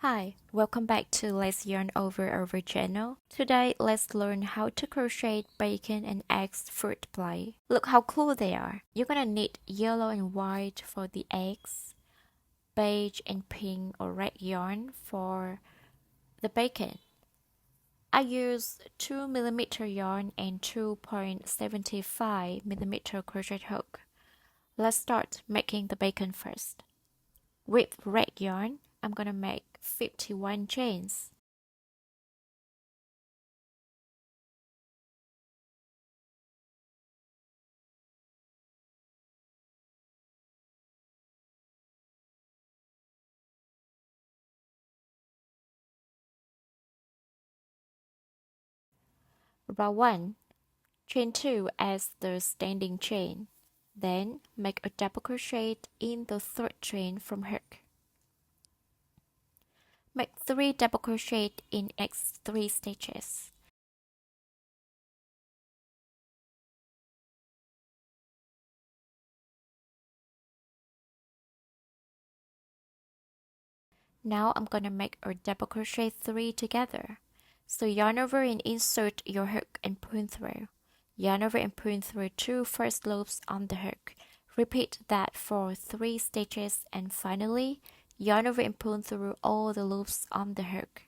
Hi, welcome back to Let's Yarn Over our channel. Today, let's learn how to crochet bacon and eggs fruit pie. Look how cool they are. You're gonna need yellow and white for the eggs, beige and pink or red yarn for the bacon. I use 2mm yarn and 2.75mm crochet hook. Let's start making the bacon first. With red yarn, I'm gonna make 51 chains. Row 1, chain 2 as the standing chain. Then make a double crochet in the third chain from hook. Make 3 double crochet in next 3 stitches. Now I'm gonna make a double crochet 3 together. So yarn over and insert your hook and pull through. Yarn over and pull through 2 first loops on the hook. Repeat that for 3 stitches and finally yarn over and pull through all the loops on the hook.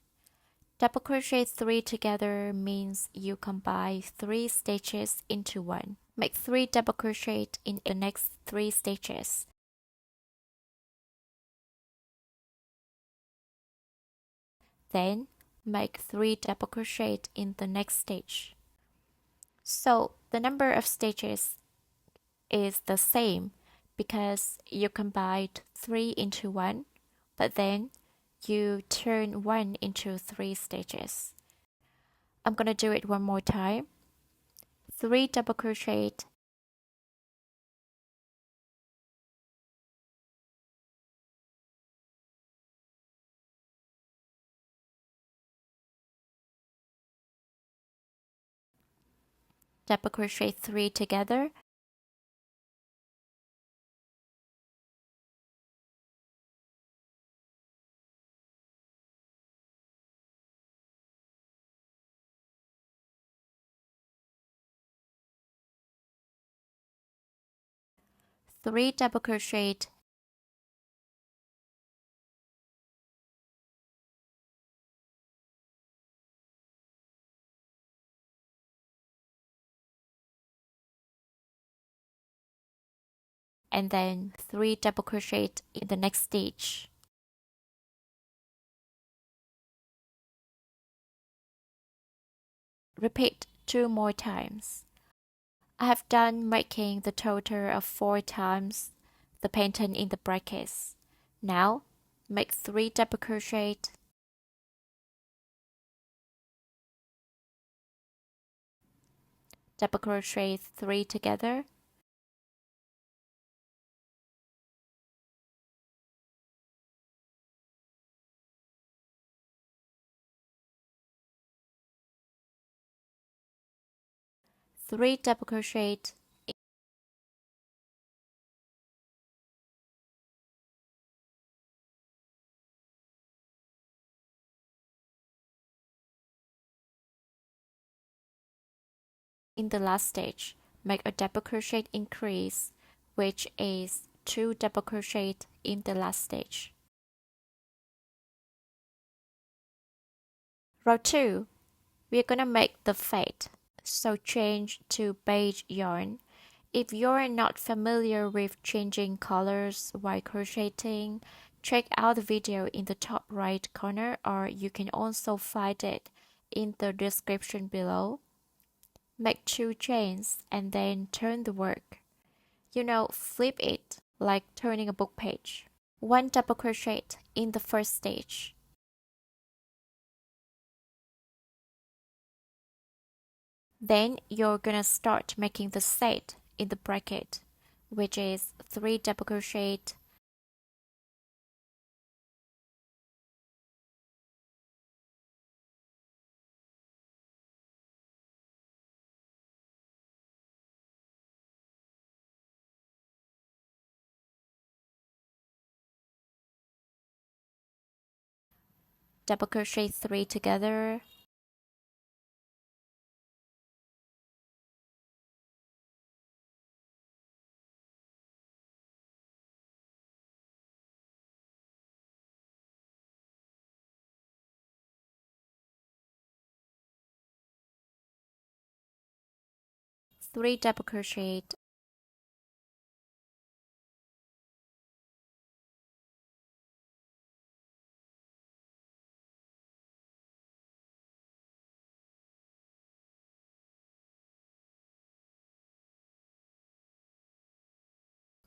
Double crochet 3 together means you combine 3 stitches into one. Make 3 double crochet in the next 3 stitches. Then make 3 double crochet in the next stitch. So the number of stitches is the same because you combined 3 into 1, but then you turn 1 into 3 stitches. I'm gonna do it one more time. 3 double crochet, double crochet 3 together, three double crochet, and then 3 double crochet in the next stitch. Repeat 2 more times. I have done making the total of 4 times the pattern in the brackets. Now make 3 double crochet, double crochet 3 together, three double crochet in the last stitch. Make a double crochet increase, which is 2 double crochet in the last stitch. Row 2, we're gonna make the fade, so change to beige yarn. If you're not familiar with changing colors while crocheting, check out the video in the top right corner, or you can also find it in the description below. Make 2 chains and then turn the work. Flip it like turning a book page. 1 double crochet in the first stitch. Then you're gonna start making the set in the bracket, which is 3 double crochet, double crochet 3 together, three double crochet,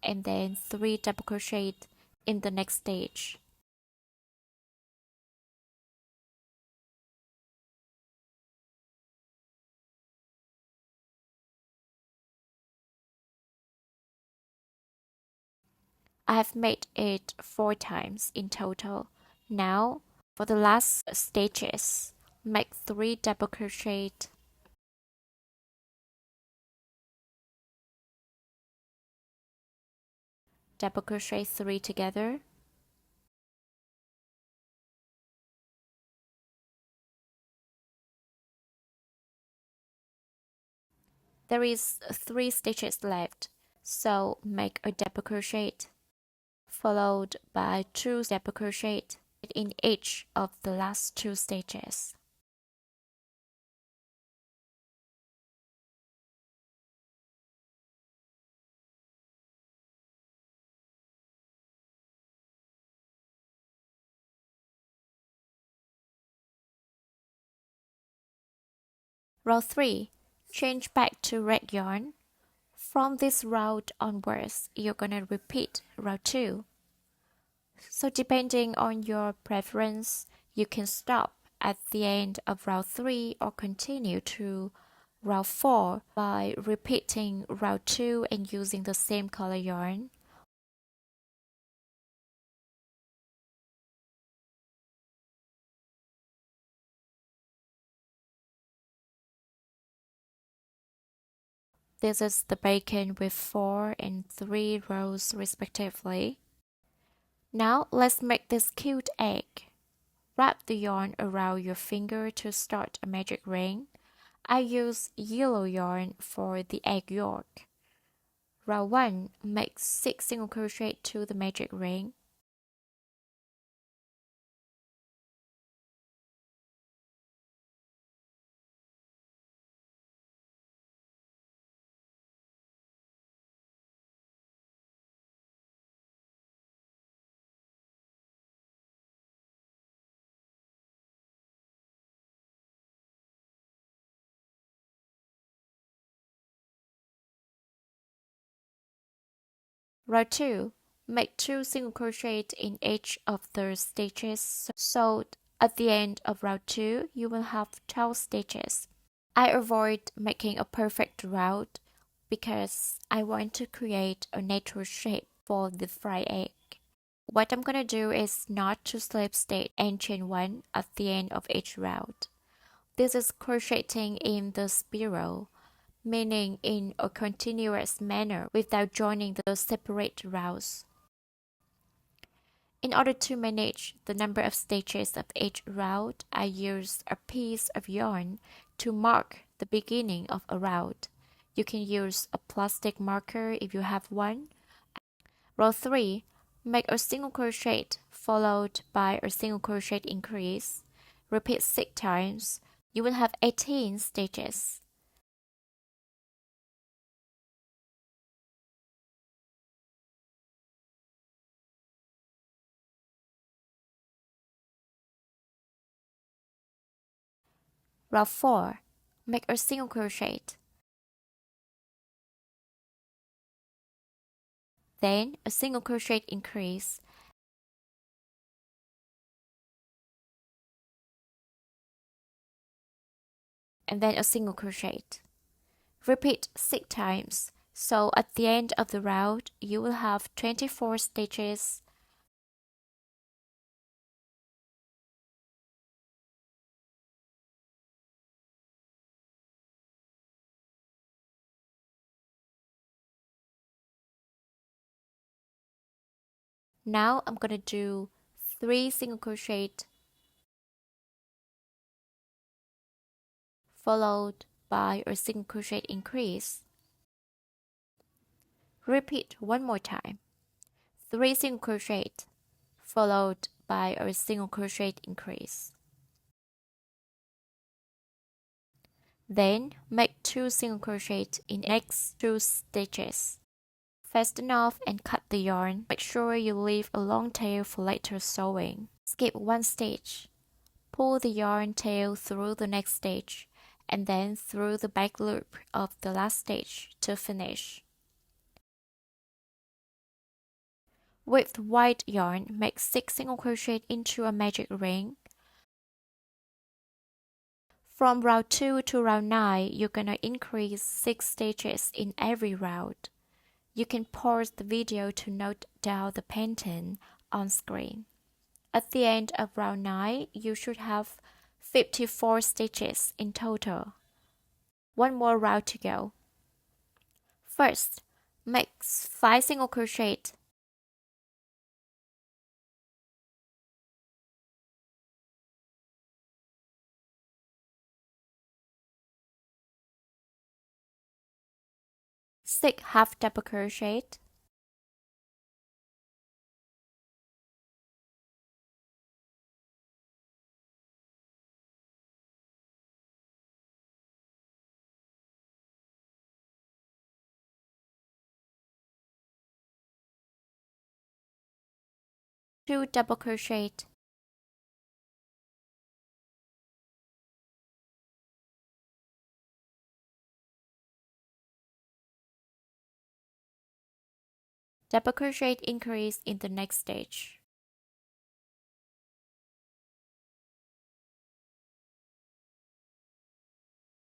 and then 3 double crochet in the next stage. I have made it 4 times in total. Now, for the last stages, make 3 double crochet, double crochet 3 together, there is 3 stitches left, so make a double crochet, followed by 2 double crochet in each of the last 2 stitches. Row 3, change back to red yarn. From this row onwards, you're gonna repeat row 2. So depending on your preference, you can stop at the end of row 3 or continue to row 4 by repeating row 2 and using the same color yarn. This is the bacon with 4 and 3 rows respectively. Now let's make this cute egg. Wrap the yarn around your finger to start a magic ring. I use yellow yarn for the egg yolk. Row 1, make 6 single crochet to the magic ring. Row 2, make 2 single crochet in each of the stitches, so at the end of row 2 you will have 12 stitches. I avoid making a perfect route because I want to create a natural shape for the fried egg. What I'm gonna do is not to slip stitch and chain 1 at the end of each round. This is crocheting in the spiral, meaning in a continuous manner without joining the separate rows. In order to manage the number of stitches of each round, I use a piece of yarn to mark the beginning of a round. You can use a plastic marker if you have one. Row 3, make a single crochet followed by a single crochet increase. Repeat 6 times. You will have 18 stitches. Row 4, make a single crochet. Then a single crochet increase. And then a single crochet. Repeat 6 times. So at the end of the round, you will have 24 stitches. Now I'm gonna do 3 single crochet followed by a single crochet increase. Repeat one more time. 3 single crochet followed by a single crochet increase. Then make 2 single crochet in next 2 stitches. Fasten off and cut the yarn. Make sure you leave a long tail for later sewing. Skip 1 stitch. Pull the yarn tail through the next stitch and then through the back loop of the last stitch to finish. With white yarn, make 6 single crochet into a magic ring. From round 2 to round 9, you're gonna increase 6 stitches in every round. You can pause the video to note down the pattern on screen. At the end of round 9, you should have 54 stitches in total. One more round to go. First, make 5 single crochet. Six half double crochet. Two double crochet. Double crochet increase in the next stitch.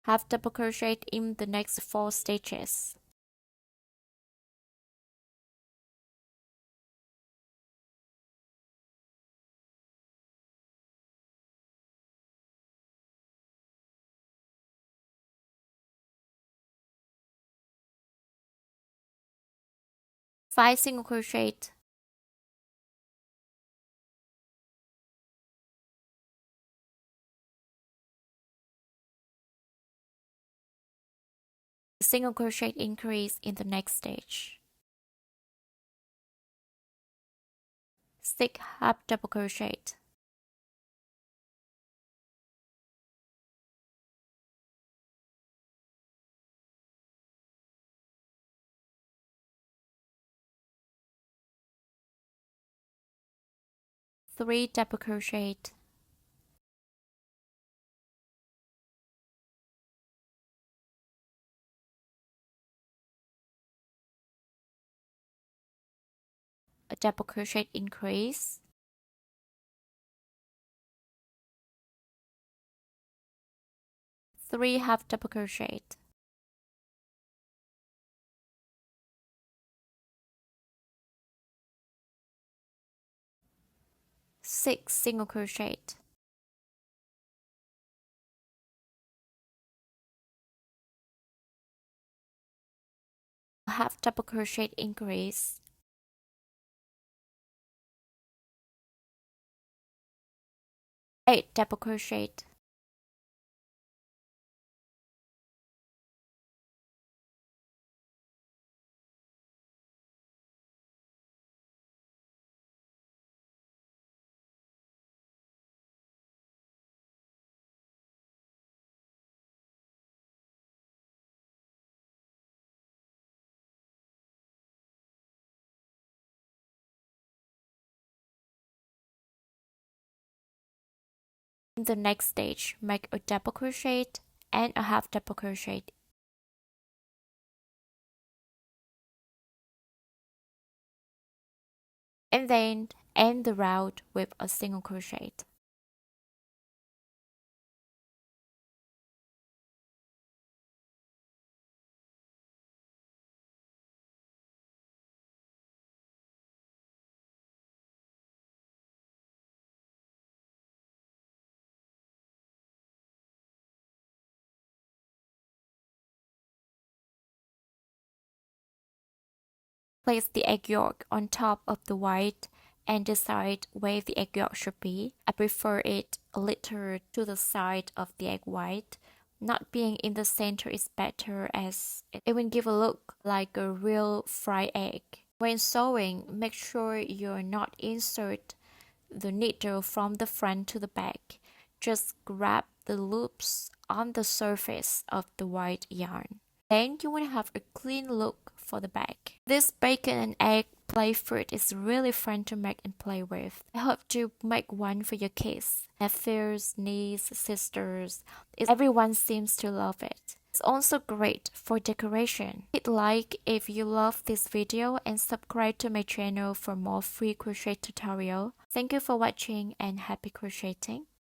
Half double crochet in the next 4 stitches. Five single crochet. Single crochet increase in the next stitch. 6 half double crochet. Three double crochet. A double crochet increase. Three half double crochet. Six single crochet. Half double crochet increase. Eight double crochet. In the next stage, make a double crochet and a half double crochet. And then end the round with a single crochet. Place the egg yolk on top of the white and decide where the egg yolk should be. I prefer it a little to the side of the egg white, Not being in the center is better as it will give a look like a real fried egg. When sewing, make sure you're not insert the needle from the front to the back. Just grab the loops on the surface of the white yarn. Then you will have a clean look for the back. This bacon and egg play fruit is really fun to make and play with. I hope to make one for your kids, nephews, nieces, sisters. Everyone seems to love it. It's also great for decoration. Hit like if you love this video and subscribe to my channel for more free crochet tutorial. Thank you for watching and happy crocheting.